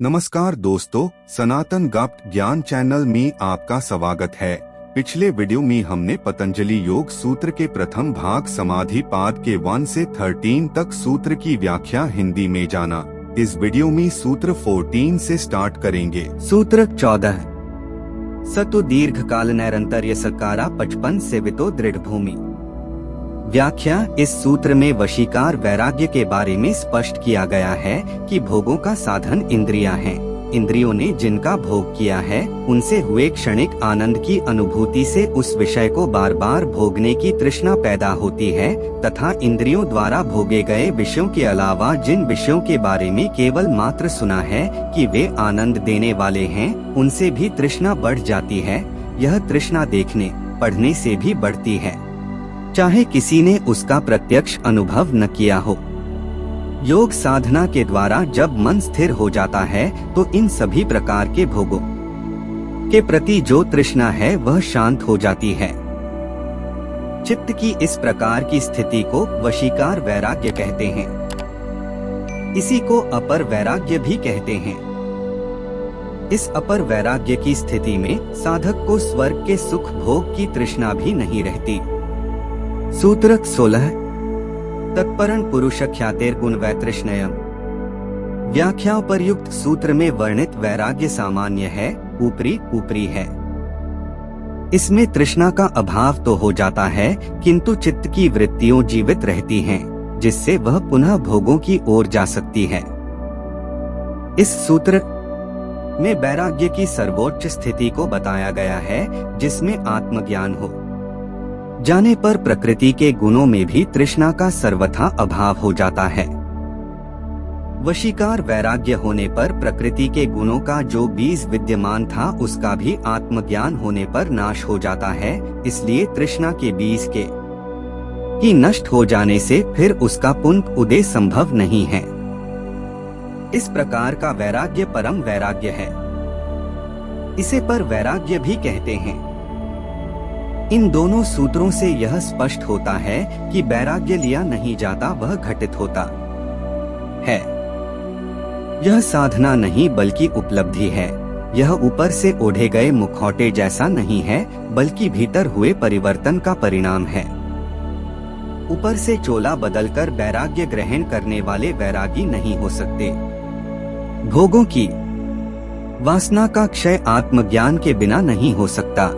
नमस्कार दोस्तों, सनातन गुप्त ज्ञान चैनल में आपका स्वागत है। पिछले वीडियो में हमने पतंजलि योग सूत्र के प्रथम भाग समाधि पाद के 1 से 13 तक सूत्र की व्याख्या हिंदी में जाना। इस वीडियो में सूत्र 14 से स्टार्ट करेंगे। सूत्र 14 सतु दीर्घ काल नैरंतर्य सकारा 55 सेवितो दृढ़ भूमि। व्याख्या। इस सूत्र में वशीकार वैराग्य के बारे में स्पष्ट किया गया है कि भोगों का साधन इंद्रियां हैं। इंद्रियों ने जिनका भोग किया है उनसे हुए क्षणिक आनंद की अनुभूति से उस विषय को बार बार भोगने की तृष्णा पैदा होती है तथा इंद्रियों द्वारा भोगे गए विषयों के अलावा जिन विषयों के बारे में केवल मात्र सुना है कि वे आनंद देने वाले हैं, उनसे भी तृष्णा बढ़ जाती है। यह तृष्णा देखने पढ़ने से भी बढ़ती है, चाहे किसी ने उसका प्रत्यक्ष अनुभव न किया हो। योग साधना के द्वारा जब मन स्थिर हो जाता है तो इन सभी प्रकार के भोगों के प्रति जो तृष्णा है वह शांत हो जाती है। चित्त की इस प्रकार की स्थिति को वशीकार वैराग्य कहते हैं। इसी को अपर वैराग्य भी कहते हैं। इस अपर वैराग्य की स्थिति में साधक को स्वर्ग के सुख भोग की तृष्णा भी नहीं रहती। सूत्र 16 तत्परं पुरुष ख्यातेर गुण वैतृष्णयम्। व्याख्या पर्युक्त सूत्र में वर्णित वैराग्य सामान्य है, ऊपरी है। इसमें तृष्णा का अभाव तो हो जाता है किंतु चित्त की वृत्तियां जीवित रहती हैं, जिससे वह पुनः भोगों की ओर जा सकती है। इस सूत्र में वैराग्य की सर्वोच्च स्थिति को बताया गया है जिसमें आत्मज्ञान हो जाने पर प्रकृति के गुणों में भी तृष्णा का सर्वथा अभाव हो जाता है। वशीकार वैराग्य होने पर प्रकृति के गुणों का जो बीज विद्यमान था उसका भी आत्मज्ञान होने पर नाश हो जाता है। इसलिए तृष्णा के बीज के नष्ट हो जाने से फिर उसका पुनः उदय संभव नहीं है। इस प्रकार का वैराग्य परम वैराग्य है। इसे पर वैराग्य भी कहते हैं। इन दोनों सूत्रों से यह स्पष्ट होता है कि वैराग्य लिया नहीं जाता, वह घटित होता है। यह साधना नहीं बल्कि उपलब्धि है। यह ऊपर से ओढ़े गए मुखौटे जैसा नहीं है बल्कि भीतर हुए परिवर्तन का परिणाम है। ऊपर से चोला बदलकर वैराग्य ग्रहण करने वाले वैरागी नहीं हो सकते। भोगों की वासना का क्षय आत्मज्ञान के बिना नहीं हो सकता।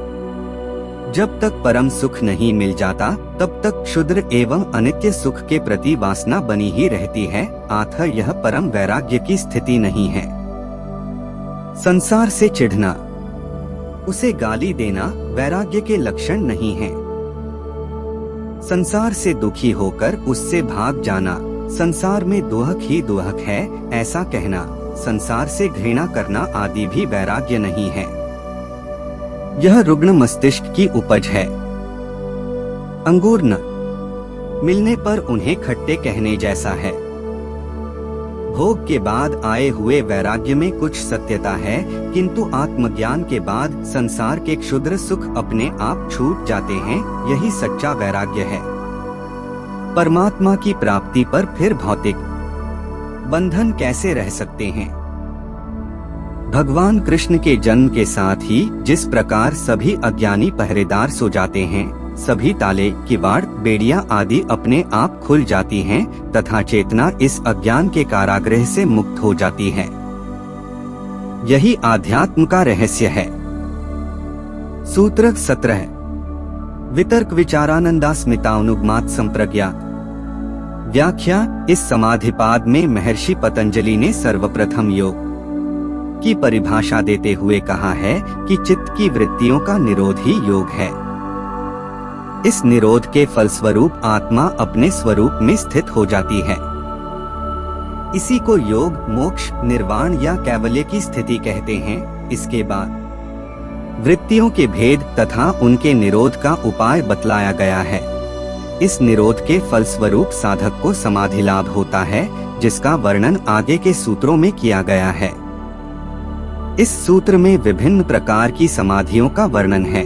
जब तक परम सुख नहीं मिल जाता तब तक क्षुद्र एवं अनित्य सुख के प्रति वासना बनी ही रहती है। अतः यह परम वैराग्य की स्थिति नहीं है। संसार से चिढ़ना, उसे गाली देना वैराग्य के लक्षण नहीं है। संसार से दुखी होकर उससे भाग जाना, संसार में दुहक ही दुहक है ऐसा कहना, संसार से घृणा करना आदि भी वैराग्य नहीं है। यह रुग्ण मस्तिष्क की उपज है। अंगूर न मिलने पर उन्हें खट्टे कहने जैसा है। भोग के बाद आए हुए वैराग्य में कुछ सत्यता है किंतु आत्मज्ञान के बाद संसार के क्षुद्र सुख अपने आप छूट जाते हैं। यही सच्चा वैराग्य है। परमात्मा की प्राप्ति पर फिर भौतिक बंधन कैसे रह सकते हैं। भगवान कृष्ण के जन्म के साथ ही जिस प्रकार सभी अज्ञानी पहरेदार सो जाते हैं, सभी ताले, किवाड़, बेड़ियां आदि अपने आप खुल जाती हैं तथा चेतना इस अज्ञान के कारागृह से मुक्त हो जाती है। यही आध्यात्म का रहस्य है। सूत्र 17 वितर्क विचारानंदास्मितानुगमात् संप्रज्ञा। व्याख्या। इस समाधिपाद में महर्षि पतंजलि ने सर्वप्रथम योग की परिभाषा देते हुए कहा है कि चित्त की वृत्तियों का निरोध ही योग है। इस निरोध के फलस्वरूप आत्मा अपने स्वरूप में स्थित हो जाती है। इसी को योग, मोक्ष, निर्वाण या कैवल्य की स्थिति कहते हैं। इसके बाद वृत्तियों के भेद तथा उनके निरोध का उपाय बतलाया गया है। इस निरोध के फलस्वरूप साधक को समाधि लाभ होता है, जिसका वर्णन आगे के सूत्रों में किया गया है। इस सूत्र में विभिन्न प्रकार की समाधियों का वर्णन है।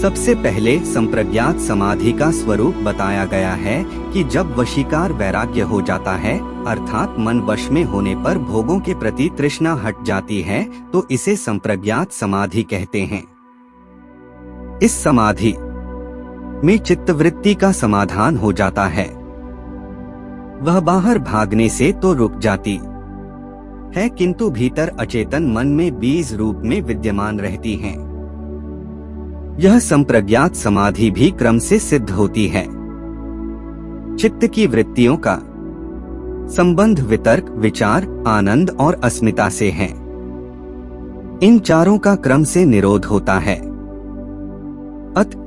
सबसे पहले संप्रज्ञात समाधि का स्वरूप बताया गया है कि जब वशीकार वैराग्य हो जाता है, अर्थात मन वश में होने पर भोगों के प्रति तृष्णा हट जाती है, तो इसे संप्रज्ञात समाधि कहते हैं। इस समाधि में चित्तवृत्ति का समाधान हो जाता है। वह बाहर भागने से तो रुक जाती है, किंतु भीतर अचेतन मन में बीज रूप में विद्यमान रहती हैं। यह संप्रज्ञात समाधि भी क्रम से सिद्ध होती है। चित्त की वृत्तियों का संबंध वितर्क, विचार, आनंद और अस्मिता से है। इन चारों का क्रम से निरोध होता है।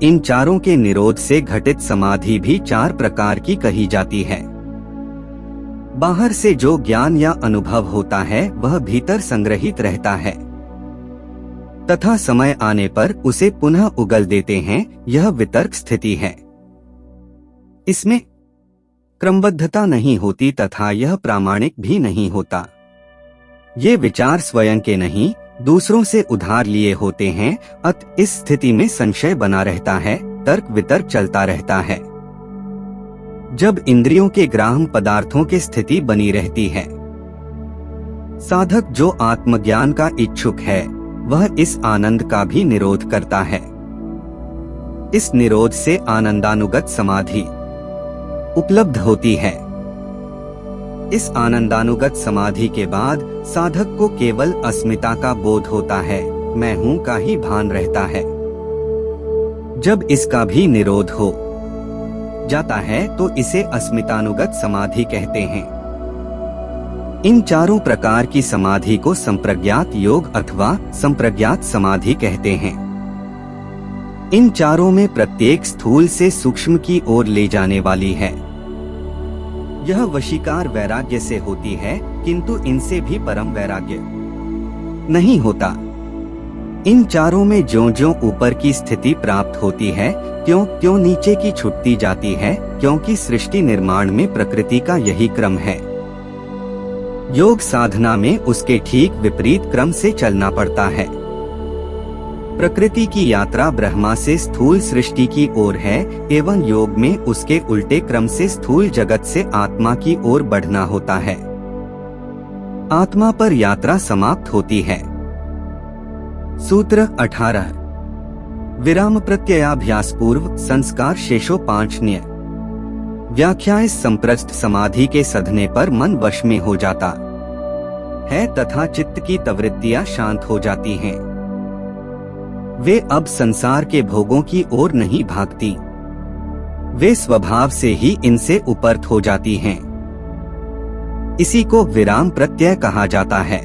इन चारों के निरोध से घटित समाधि भी 4 प्रकार की कही जाती है। बाहर से जो ज्ञान या अनुभव होता है वह भीतर संग्रहित रहता है तथा समय आने पर उसे पुनः उगल देते हैं। यह वितर्क स्थिति है। इसमें क्रमबद्धता नहीं होती तथा यह प्रामाणिक भी नहीं होता। ये विचार स्वयं के नहीं, दूसरों से उधार लिए होते हैं। इस स्थिति में संशय बना रहता है, तर्क वितर्क चलता रहता है। जब इंद्रियों के ग्राह्य पदार्थों की स्थिति बनी रहती है, साधक जो आत्मज्ञान का इच्छुक है वह इस आनंद का भी निरोध करता है। इस निरोध से आनंदानुगत समाधि उपलब्ध होती है। इस आनंदानुगत समाधि के बाद साधक को केवल अस्मिता का बोध होता है, मैं हूं का ही भान रहता है। जब इसका भी निरोध हो जाता है तो इसे अस्मितानुगत समाधि कहते हैं। इन चारों प्रकार की समाधि को संप्रज्ञात योग अथवा संप्रज्ञात समाधि कहते हैं। इन चारों में प्रत्येक स्थूल से सूक्ष्म की ओर ले जाने वाली है। यह वशीकार वैराग्य से होती है, किंतु इनसे भी परम वैराग्य नहीं होता। इन चारों में ज्यों-ज्यों ऊपर की स्थिति प्राप्त होती है, त्यों-त्यों नीचे की छूटती जाती है, क्योंकि सृष्टि निर्माण में प्रकृति का यही क्रम है। योग साधना में उसके ठीक विपरीत क्रम से चलना पड़ता है। प्रकृति की यात्रा ब्रह्मा से स्थूल सृष्टि की ओर है एवं योग में उसके उल्टे क्रम से स्थूल जगत से आत्मा की ओर बढ़ना होता है। आत्मा पर यात्रा समाप्त होती है। सूत्र 18 विराम प्रत्ययाभ्यास पूर्व संस्कार शेषो 5 न्य व्याख्या। इस संप्रस्थ समाधि के सधने पर मन वश में हो जाता है तथा चित्त की प्रवृत्तियां शांत हो जाती हैं। वे अब संसार के भोगों की ओर नहीं भागती, वे स्वभाव से ही इनसे उपरत हो जाती हैं। इसी को विराम प्रत्यय कहा जाता है।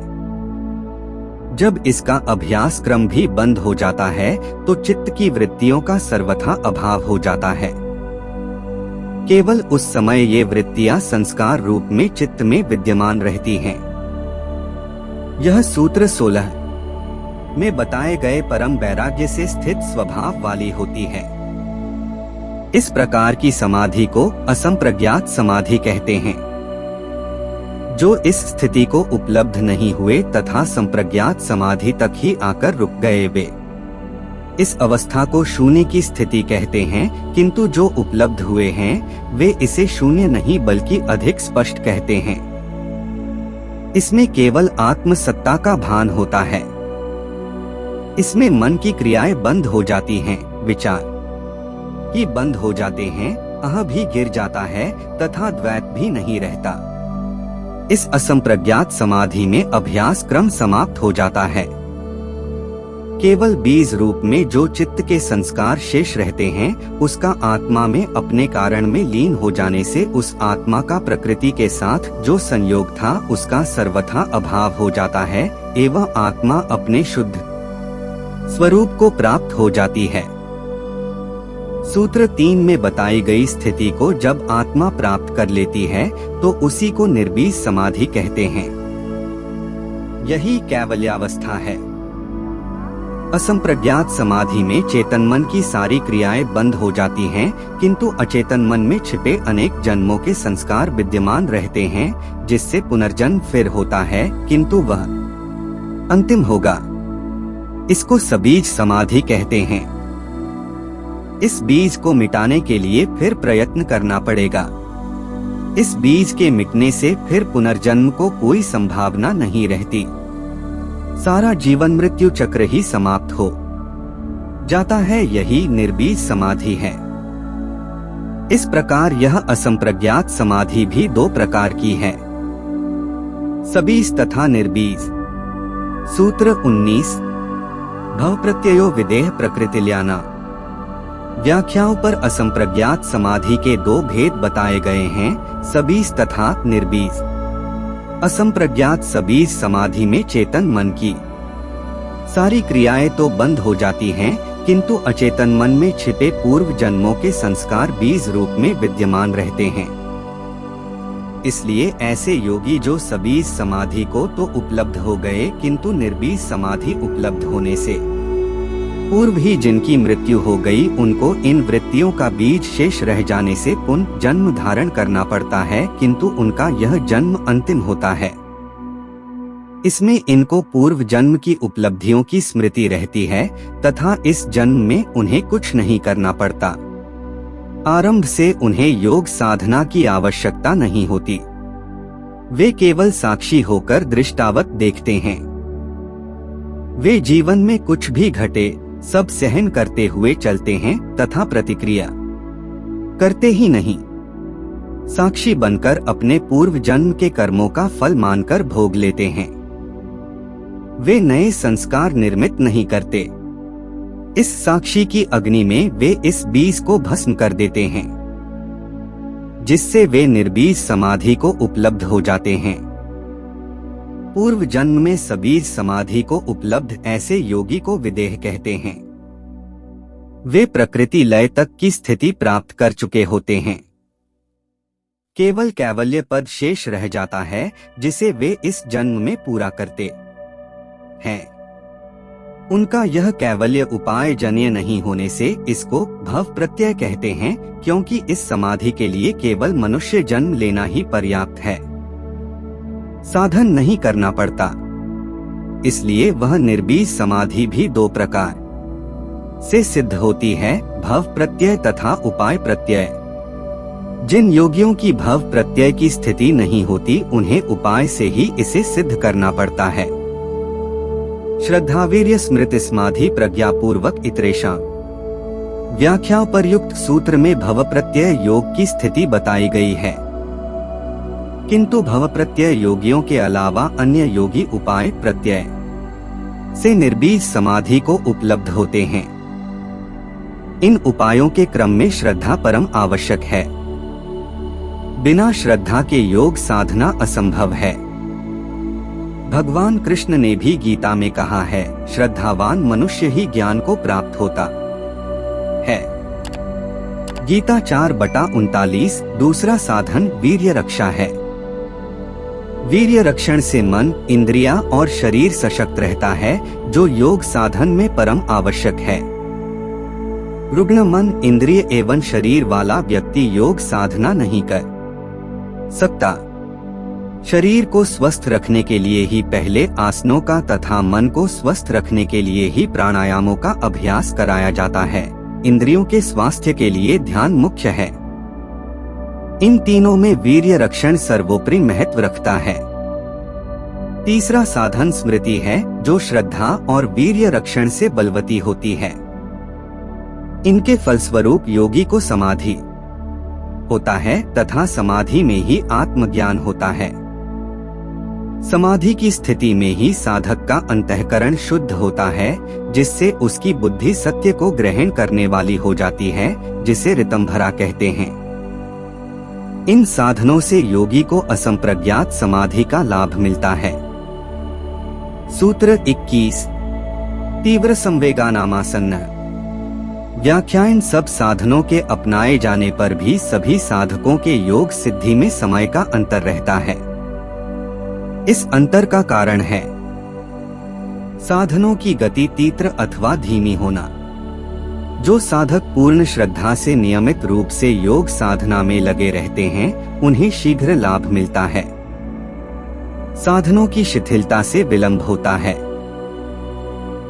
जब इसका अभ्यास क्रम भी बंद हो जाता है तो चित्त की वृत्तियों का सर्वथा अभाव हो जाता है। केवल उस समय ये वृत्तियां संस्कार रूप में चित्त में विद्यमान रहती हैं। यह सूत्र 16 में बताए गए परम वैराग्य से स्थित स्वभाव वाली होती है। इस प्रकार की समाधि को असंप्रज्ञात समाधि कहते हैं। जो इस स्थिति को उपलब्ध नहीं हुए तथा संप्रज्ञात समाधि तक ही आकर रुक गए, वे इस अवस्था को शून्य की स्थिति कहते हैं, किंतु जो उपलब्ध हुए हैं वे इसे शून्य नहीं बल्कि अधिक स्पष्ट कहते हैं। इसमें केवल आत्म सत्ता का भान होता है। इसमें मन की क्रियाएं बंद हो जाती हैं, विचार ही बंद हो जाते हैं, अह भी गिर जाता है तथा द्वैत भी नहीं रहता। इस असंप्रज्ञात समाधि में अभ्यास क्रम समाप्त हो जाता है। केवल बीज रूप में जो चित्त के संस्कार शेष रहते हैं, उसका आत्मा में अपने कारण में लीन हो जाने से उस आत्मा का प्रकृति के साथ जो संयोग था उसका सर्वथा अभाव हो जाता है एवं आत्मा अपने शुद्ध स्वरूप को प्राप्त हो जाती है। सूत्र 3 में बताई गई स्थिति को जब आत्मा प्राप्त कर लेती है तो उसी को निर्बीज समाधि कहते हैं। यही कैवल्यावस्था है। असंप्रज्ञात समाधि में चेतन मन की सारी क्रियाएं बंद हो जाती हैं, किंतु अचेतन मन में छिपे अनेक जन्मों के संस्कार विद्यमान रहते हैं, जिससे पुनर्जन्म फिर होता है, किंतु वह अंतिम होगा। इसको सबीज समाधि कहते हैं। इस बीज को मिटाने के लिए फिर प्रयत्न करना पड़ेगा। इस बीज के मिटने से फिर पुनर्जन्म को कोई संभावना नहीं रहती। सारा जीवन मृत्यु चक्र ही समाप्त हो जाता है, यही निर्बीज समाधि है। इस प्रकार यह असंप्रज्ञात समाधि भी दो प्रकार की है, सबीज तथा निर्बीज। सूत्र 19 भव प्रत्ययो विदेह प्रकृतिल्याना। व्याख्याओं पर असंप्रज्ञात समाधि के दो भेद बताए गए हैं, सबीज तथा निर्बीज। असंप्रज्ञात सबीज समाधि में चेतन मन की सारी क्रियाएं तो बंद हो जाती हैं, किंतु अचेतन मन में छिपे पूर्व जन्मों के संस्कार बीज रूप में विद्यमान रहते हैं। इसलिए ऐसे योगी जो सबीज समाधि को तो उपलब्ध हो गए, किंतु निर्बीज समाधि उपलब्ध होने से पूर्व ही जिनकी मृत्यु हो गई, उनको इन वृत्तियों का बीज शेष रह जाने से पुनः जन्म धारण करना पड़ता है, किंतु उनका यह जन्म अंतिम होता है। इसमें इनको पूर्व जन्म की उपलब्धियों की स्मृति रहती है तथा इस जन्म में उन्हें कुछ नहीं करना पड़ता। आरंभ से उन्हें योग साधना की आवश्यकता नहीं होती। वे केवल साक्षी होकर दृष्टावत देखते हैं। वे जीवन में कुछ भी घटे सब सहन करते हुए चलते हैं तथा प्रतिक्रिया करते ही नहीं। साक्षी बनकर अपने पूर्व जन्म के कर्मों का फल मानकर भोग लेते हैं। वे नए संस्कार निर्मित नहीं करते। इस साक्षी की अग्नि में वे इस बीज को भस्म कर देते हैं, जिससे वे निर्बीज समाधि को उपलब्ध हो जाते हैं। पूर्व जन्म में सबीज समाधि को उपलब्ध ऐसे योगी को विदेह कहते हैं। वे प्रकृति लय तक की स्थिति प्राप्त कर चुके होते हैं। केवल कैवल्य पद शेष रह जाता है, जिसे वे इस जन्म में पूरा करते हैं। उनका यह कैवल्य उपाय जन्य नहीं होने से इसको भव प्रत्यय कहते हैं, क्योंकि इस समाधि के लिए केवल मनुष्य जन्म लेना ही पर्याप्त है, साधन नहीं करना पड़ता। इसलिए वह निर्बीज समाधि भी दो प्रकार से सिद्ध होती है, भव प्रत्यय तथा उपाय प्रत्यय। जिन योगियों की भव प्रत्यय की स्थिति नहीं होती, उन्हें उपाय से ही इसे सिद्ध करना पड़ता है। श्रद्धावीर्य स्मृति समाधि प्रज्ञापूर्वक इतरेशा। व्याख्याओं पर युक्त सूत्र में भव प्रत्यय योग की स्थिति बताई गई है, किंतु भव प्रत्यय योगियों के अलावा अन्य योगी उपाय प्रत्यय से निर्बीज समाधि को उपलब्ध होते हैं। इन उपायों के क्रम में श्रद्धा परम आवश्यक है। बिना श्रद्धा के योग साधना असंभव है। भगवान कृष्ण ने भी गीता में कहा है, श्रद्धावान मनुष्य ही ज्ञान को प्राप्त होता है। गीता 4/39। दूसरा साधन वीर्य रक्षा है। वीर्य रक्षण से मन, इंद्रियां और शरीर सशक्त रहता है, जो योग साधन में परम आवश्यक है। रुग्ण मन, इंद्रिय एवं शरीर वाला व्यक्ति योग साधना नहीं कर सकता। शरीर को स्वस्थ रखने के लिए ही पहले आसनों का तथा मन को स्वस्थ रखने के लिए ही प्राणायामों का अभ्यास कराया जाता है। इंद्रियों के स्वास्थ्य के लिए ध्यान मुख्य है। इन तीनों में वीर्य रक्षण सर्वोपरि महत्व रखता है। तीसरा साधन स्मृति है, जो श्रद्धा और वीर्य रक्षण से बलवती होती है। इनके फलस्वरूप योगी को समाधि होता है तथा समाधि में ही आत्मज्ञान होता है। समाधि की स्थिति में ही साधक का अंतःकरण शुद्ध होता है, जिससे उसकी बुद्धि सत्य को ग्रहण करने वाली हो जाती है, जिसे ऋतंभरा कहते हैं। इन साधनों से योगी को असंप्रज्ञात समाधि का लाभ मिलता है। सूत्र 21 तीव्र संवेगानामासन्न। व्याख्या इन सब साधनों के अपनाए जाने पर भी सभी साधकों के योग सिद्धि में समय का अंतर रहता है। इस अंतर का कारण है साधनों की गति तीव्र अथवा धीमी होना। जो साधक पूर्ण श्रद्धा से नियमित रूप से योग साधना में लगे रहते हैं, उन्हें शीघ्र लाभ मिलता है। साधनों की शिथिलता से विलंब होता है।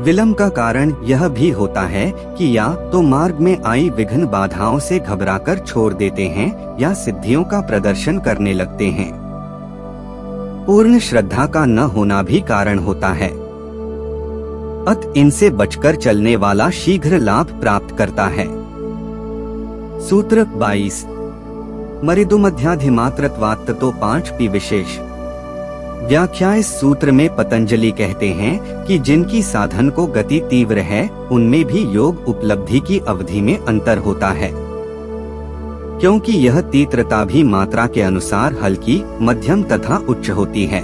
विलंब का कारण यह भी होता है कि या तो मार्ग में आई विघ्न बाधाओं से घबराकर छोड़ देते हैं या सिद्धियों का प्रदर्शन करने लगते हैं। पूर्ण श्रद्धा का न होना भी कारण होता है। अत इनसे बचकर चलने वाला शीघ्र लाभ प्राप्त करता है। सूत्र 22 मरिदुमध्याधिमात्रत्वात् तो 5 विशेष। व्याख्या। इस सूत्र में पतंजलि कहते हैं कि जिनकी साधन को गति तीव्र है उनमें भी योग उपलब्धि की अवधि में अंतर होता है, क्योंकि यह तीव्रता भी मात्रा के अनुसार हल्की, मध्यम तथा उच्च होती है।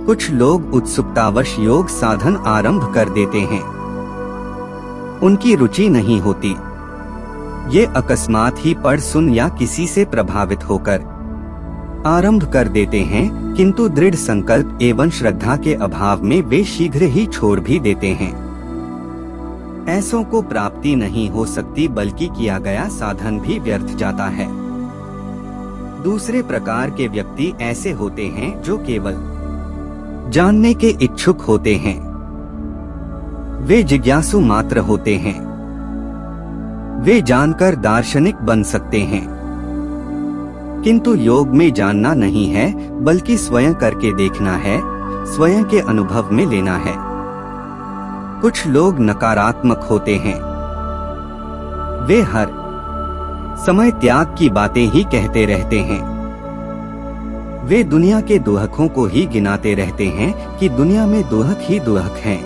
कुछ लोग उत्सुकतावश योग साधन आरंभ कर देते हैं, उनकी रुचि नहीं होती। ये अकस्मात ही पढ़ सुन या किसी से प्रभावित होकर आरंभ कर देते हैं, किंतु दृढ़ संकल्प एवं श्रद्धा के अभाव में वे शीघ्र ही छोड़ भी देते हैं। ऐसों को प्राप्ति नहीं हो सकती, बल्कि किया गया साधन भी व्यर्थ जाता है। दूसरे प्रकार के व्यक्ति ऐसे होते हैं जो केवल जानने के इच्छुक होते हैं। वे जिज्ञासु मात्र होते हैं। वे जानकर दार्शनिक बन सकते हैं, किंतु योग में जानना नहीं है, बल्कि स्वयं करके देखना है, स्वयं के अनुभव में लेना है। कुछ लोग नकारात्मक होते हैं। वे हर समय त्याग की बातें ही कहते रहते हैं। वे दुनिया के दुहकों को ही गिनाते रहते हैं कि दुनिया में दुहक ही दुहक हैं।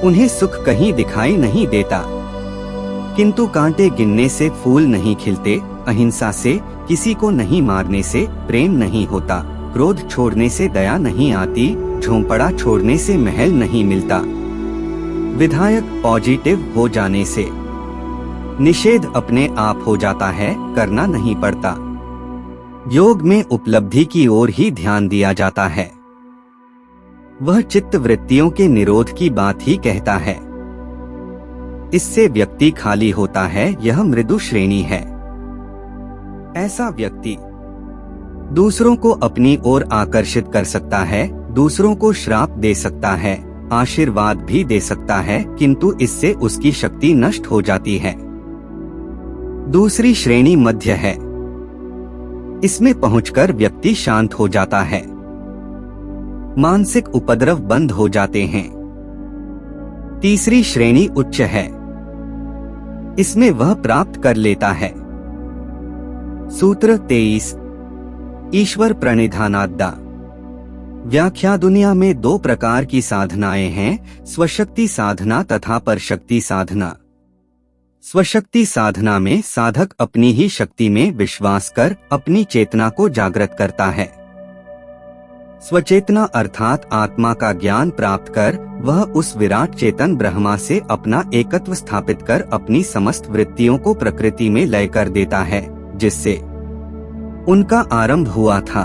उन्हें सुख कहीं दिखाई नहीं देता, किंतु कांटे गिनने से फूल नहीं खिलते, अहिंसा से, किसी को नहीं मारने से प्रेम नहीं होता, क्रोध छोड़ने से दया नहीं आती, झोंपड़ा छोड़ने से महल नहीं मिलता, विधायक पॉजिटिव हो जाने से निषेध अपने आप हो जाता है, करना नहीं पड़ता। योग में उपलब्धि की ओर ही ध्यान दिया जाता है। वह चित्त वृत्तियों के निरोध की बात ही कहता है। इससे व्यक्ति खाली होता है, यह मृदु श्रेणी है। ऐसा व्यक्ति दूसरों को अपनी ओर आकर्षित कर सकता है, दूसरों को श्राप दे सकता है, आशीर्वाद भी दे सकता है, किंतु इससे उसकी शक्ति नष्ट हो जाती है। दूसरी श्रेणी मध्य है। इसमें पहुंचकर व्यक्ति शांत हो जाता है, मानसिक उपद्रव बंद हो जाते हैं। तीसरी श्रेणी उच्च है। इसमें वह प्राप्त कर लेता है। सूत्र 23 ईश्वर प्रणिधानाद्दा। व्याख्या। दुनिया में 2 प्रकार की साधनाएं हैं, स्वशक्ति साधना तथा परशक्ति साधना। स्वशक्ति साधना में साधक अपनी ही शक्ति में विश्वास कर अपनी चेतना को जागृत करता है। स्वचेतना अर्थात आत्मा का ज्ञान प्राप्त कर वह उस विराट चेतन ब्रह्मा से अपना एकत्व स्थापित कर अपनी समस्त वृत्तियों को प्रकृति में लय कर देता है, जिससे उनका आरंभ हुआ था।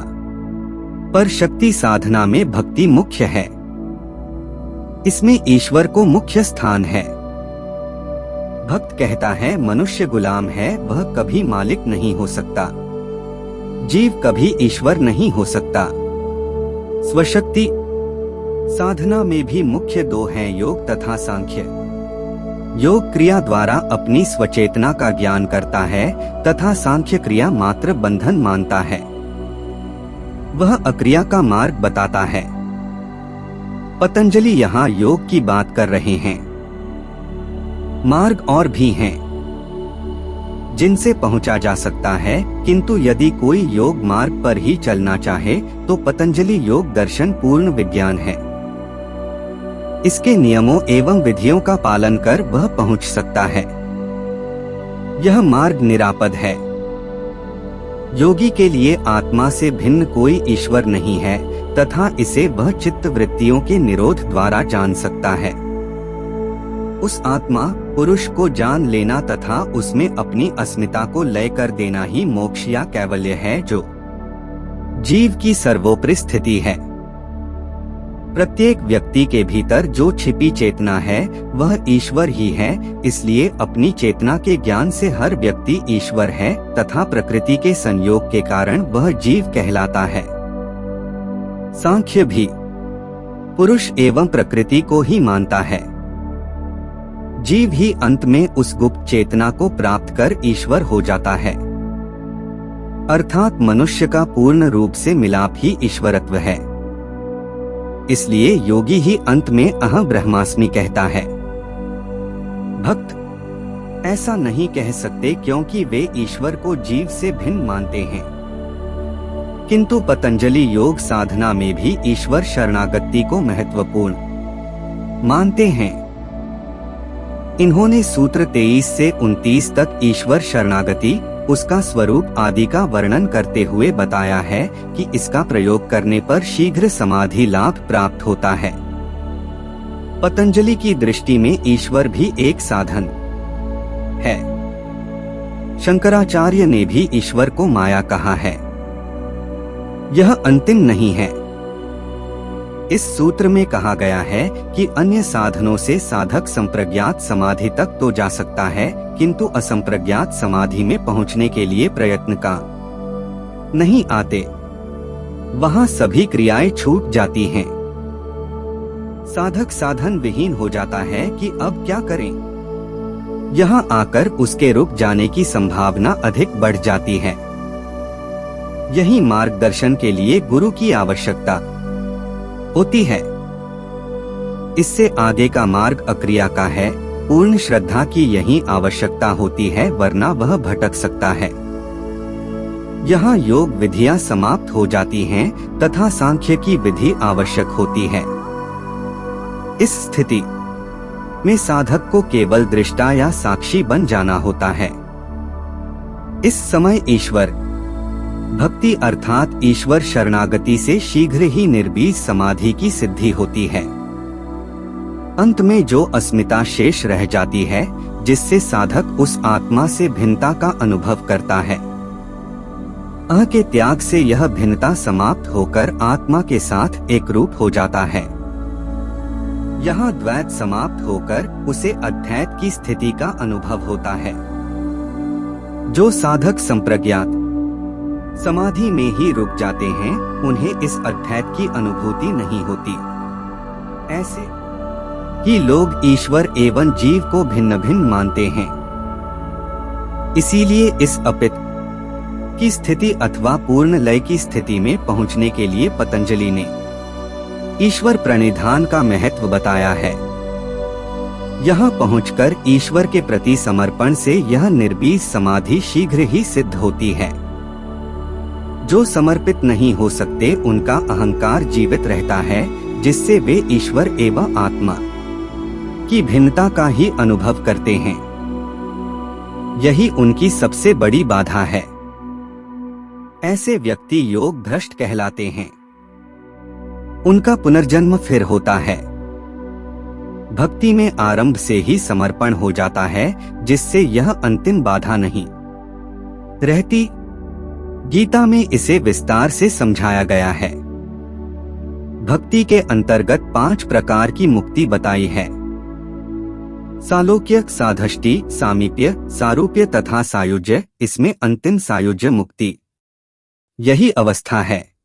पर शक्ति साधना में भक्ति मुख्य है। इसमें ईश्वर को मुख्य स्थान है। भक्त कहता है मनुष्य गुलाम है, वह कभी मालिक नहीं हो सकता। जीव कभी ईश्वर नहीं हो सकता। स्वशक्ति साधना में भी मुख्य 2 हैं, योग तथा सांख्य। योग क्रिया द्वारा अपनी स्वचेतना का ज्ञान करता है तथा सांख्य क्रिया मात्र बंधन मानता है। वह अक्रिया का मार्ग बताता है। पतंजलि यहाँ योग की बात कर रहे हैं। मार्ग और भी हैं जिनसे पहुंचा जा सकता है, किंतु यदि कोई योग मार्ग पर ही चलना चाहे तो पतंजलि योग दर्शन पूर्ण विज्ञान है। इसके नियमों एवं विधियों का पालन कर वह पहुंच सकता है। यह मार्ग निरापद है। योगी के लिए आत्मा से भिन्न कोई ईश्वर नहीं है तथा इसे वह चित्त वृत्तियों के निरोध द्वारा जान सकता है। उस आत्मा पुरुष को जान लेना तथा उसमें अपनी अस्मिता को लय कर देना ही मोक्ष या कैवल्य है, जो जीव की सर्वोपरि स्थिति है। प्रत्येक व्यक्ति के भीतर जो छिपी चेतना है वह ईश्वर ही है, इसलिए अपनी चेतना के ज्ञान से हर व्यक्ति ईश्वर है तथा प्रकृति के संयोग के कारण वह जीव कहलाता है। सांख्य भी पुरुष एवं प्रकृति को ही मानता है। जीव ही अंत में उस गुप्त चेतना को प्राप्त कर ईश्वर हो जाता है, अर्थात मनुष्य का पूर्ण रूप से मिलाप ही ईश्वरत्व है। इसलिए योगी ही अंत में अहं ब्रह्मास्मि कहता है। भक्त ऐसा नहीं कह सकते क्योंकि वे ईश्वर को जीव से भिन्न मानते हैं। किंतु पतंजलि योग साधना में भी ईश्वर शरणागति को महत्वपूर्ण मानते हैं। इन्होंने सूत्र 23 से 29 तक ईश्वर शरणागति, उसका स्वरूप आदि का वर्णन करते हुए बताया है कि इसका प्रयोग करने पर शीघ्र समाधि लाभ प्राप्त होता है। पतंजलि की दृष्टि में ईश्वर भी एक साधन है। शंकराचार्य ने भी ईश्वर को माया कहा है। यह अंतिम नहीं है। इस सूत्र में कहा गया है कि अन्य साधनों से साधक संप्रज्ञात समाधि तक तो जा सकता है, किंतु असंप्रज्ञात समाधि में पहुंचने के लिए प्रयत्न का नहीं आते। वहां सभी क्रियाएं छूट जाती हैं। साधक साधन विहीन हो जाता है कि अब क्या करें। यहां आकर उसके रुक जाने की संभावना अधिक बढ़ जाती है। यही मार्गदर्शन के लिए गुरु की आवश्यकता होती है। इससे आगे का मार्ग अक्रिया का है। पूर्ण श्रद्धा की यही आवश्यकता होती है, वरना वह भटक सकता है। यहाँ योग विधियां समाप्त हो जाती हैं तथा सांख्य की विधि आवश्यक होती है। इस स्थिति में साधक को केवल दृष्टा या साक्षी बन जाना होता है। इस समय ईश्वर भक्ति अर्थात ईश्वर शरणागति से शीघ्र ही निर्बीज समाधि की सिद्धि होती है। अंत में जो अस्मिता शेष रह जाती है, जिससे साधक उस आत्मा से भिन्नता का अनुभव करता है। अह के त्याग से यह भिन्नता समाप्त होकर आत्मा के साथ एक रूप हो जाता है। यहाँ द्वैत समाप्त होकर उसे अद्वैत की स्थिति का अनुभव होता है। जो साधक संप्रज्ञात समाधि में ही रुक जाते हैं, उन्हें इस अद्वैत की अनुभूति नहीं होती। ऐसे ही लोग ईश्वर एवं जीव को भिन्न भिन्न मानते हैं। इसीलिए इस अपित की स्थिति अथवा पूर्ण लय की स्थिति में पहुंचने के लिए पतंजलि ने ईश्वर प्रणिधान का महत्व बताया है। यहाँ पहुंचकर ईश्वर के प्रति समर्पण से यह निर्बीज समाधि शीघ्र ही सिद्ध होती है। जो समर्पित नहीं हो सकते, उनका अहंकार जीवित रहता है, जिससे वे ईश्वर एवं आत्मा की भिन्नता का ही अनुभव करते हैं। यही उनकी सबसे बड़ी बाधा है। ऐसे व्यक्ति योग भ्रष्ट कहलाते हैं। उनका पुनर्जन्म फिर होता है। भक्ति में आरंभ से ही समर्पण हो जाता है, जिससे यह अंतिम बाधा नहीं रहती। गीता में इसे विस्तार से समझाया गया है। भक्ति के अंतर्गत 5 प्रकार की मुक्ति बताई है। सालोक्य, साधष्टि, सामीप्य, सारूप्य तथा सायुज्य। इसमें अंतिम सायुज्य मुक्ति यही अवस्था है